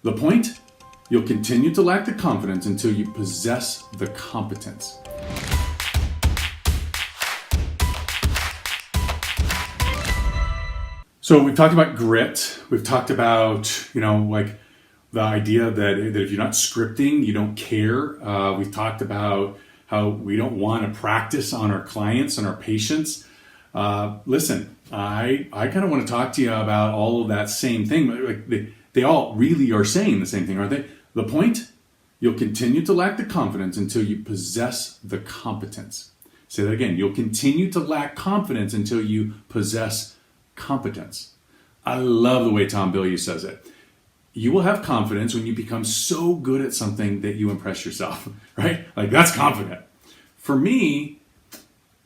The point? You'll continue to lack the confidence until you possess the competence. So we've talked about grit. We've talked about, like the idea that if you're not scripting, you don't care. We've talked about how we don't want to practice on our clients and our patients. Listen, I kind of want to talk to you about all of that same thing. Like they all really are saying the same thing, aren't they? The point? You'll continue to lack the confidence until you possess the competence. Say that again. You'll continue to lack confidence until you possess competence. I love the way Tom Bilyeu says it. You will have confidence when you become so good at something that you impress yourself, right? Like that's confident. For me,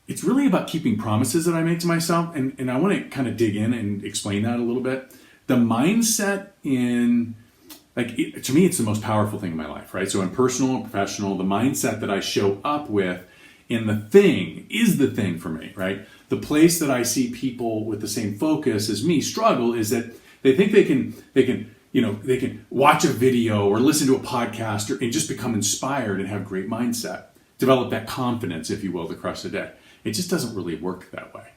it's really about keeping promises that I make to myself. And I want to kind of dig in and explain that a little bit. The mindset to me, it's the most powerful thing in my life, right? So in personal and professional, the mindset that I show up with in the thing is the thing for me, right? The place that I see people with the same focus as me struggle is that they think they can watch a video or listen to a podcast and just become inspired and have great mindset, develop that confidence, if you will, to crush the day. It just doesn't really work that way.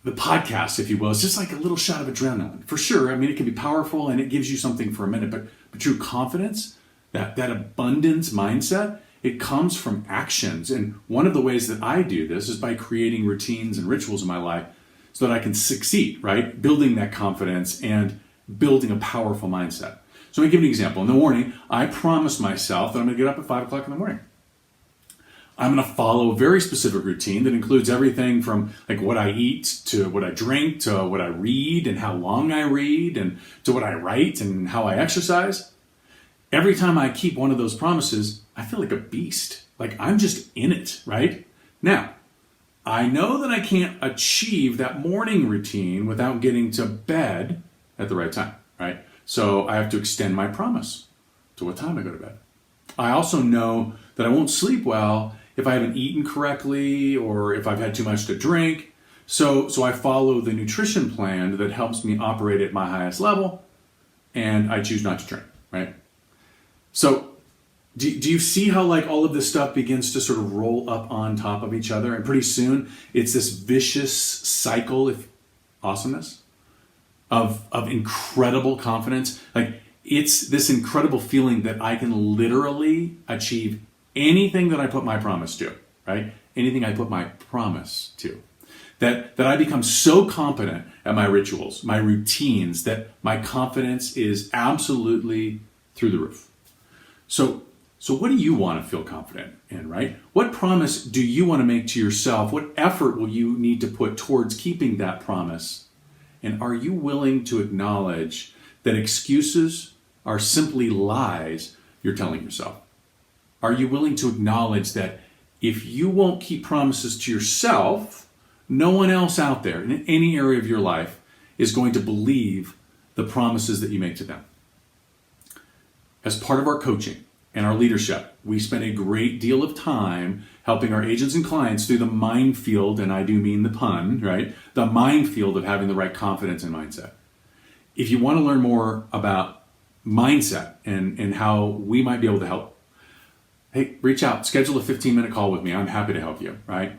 The podcast, if you will, is just like a little shot of adrenaline. For sure, I mean, it can be powerful and it gives you something for a minute, but true confidence, that abundance mindset, it comes from actions. And one of the ways that I do this is by creating routines and rituals in my life so that I can succeed, right? Building that confidence and building a powerful mindset. So let me give you an example. In the morning, I promise myself that I'm going to get up at 5 o'clock in the morning. I'm going to follow a very specific routine that includes everything from like what I eat to what I drink to what I read and how long I read and to what I write and how I exercise. Every time I keep one of those promises, I feel like a beast. Like I'm just in it, right? Now, I know that I can't achieve that morning routine without getting to bed at the right time, right? So I have to extend my promise to what time I go to bed. I also know that I won't sleep well if I haven't eaten correctly or if I've had too much to drink. So I follow the nutrition plan that helps me operate at my highest level, and I choose not to drink, right? So do you see how like all of this stuff begins to sort of roll up on top of each other? And pretty soon it's this vicious cycle of awesomeness, of incredible confidence. Like it's this incredible feeling that I can literally achieve anything that I put my promise to, right? Anything I put my promise to. That I become so competent at my rituals, my routines, that my confidence is absolutely through the roof. So what do you want to feel confident in, right? What promise do you want to make to yourself? What effort will you need to put towards keeping that promise? And are you willing to acknowledge that excuses are simply lies you're telling yourself? Are you willing to acknowledge that if you won't keep promises to yourself, no one else out there in any area of your life is going to believe the promises that you make to them? As part of our coaching and our leadership, we spend a great deal of time helping our agents and clients through the minefield, and I do mean the pun, right? The minefield of having the right confidence and mindset. If you want to learn more about mindset and how we might be able to help, hey, reach out, schedule a 15-minute call with me. I'm happy to help you, right?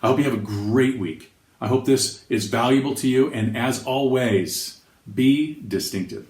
I hope you have a great week. I hope this is valuable to you. And as always, be distinctive.